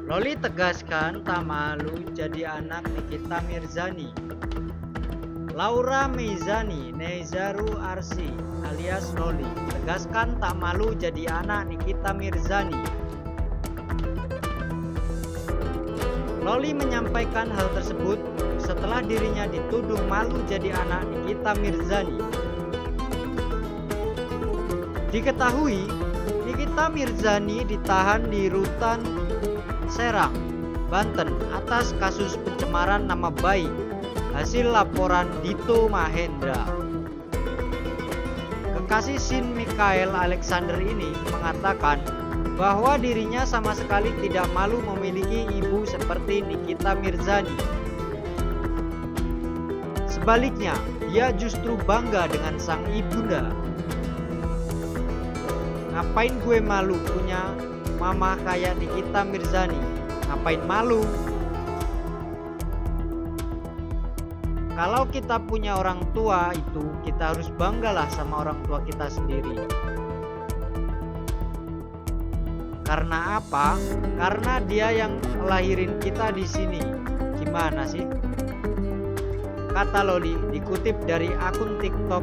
Loli tegaskan tak malu jadi anak Nikita Mirzani. Laura Meizani Nezaru Arsi alias Loli tegaskan tak malu jadi anak Nikita Mirzani. Loli menyampaikan hal tersebut setelah dirinya dituduh malu jadi anak Nikita Mirzani. Diketahui, Nikita Mirzani ditahan di Rutan Serang, Banten atas kasus pencemaran nama baik hasil laporan Dito Mahendra. Kekasih Shin Michael Alexander ini mengatakan bahwa dirinya sama sekali tidak malu memiliki ibu seperti Nikita Mirzani. Sebaliknya, dia justru bangga dengan sang ibunda. Ngapain gue malu punya mama kayak Nikita Mirzani? Ngapain malu? Kalau kita punya orang tua itu, kita harus banggalah sama orang tua kita sendiri. Karena apa? Karena dia yang lahirin kita di sini. Gimana sih? Kata Loli dikutip dari akun TikTok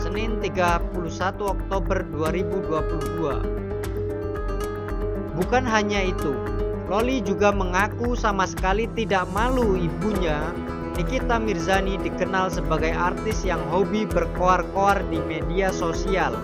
Senin 31 Oktober 2022. Bukan hanya itu, Loli juga mengaku sama sekali tidak malu ibunya. Nikita Mirzani dikenal sebagai artis yang hobi berkoar-koar di media sosial.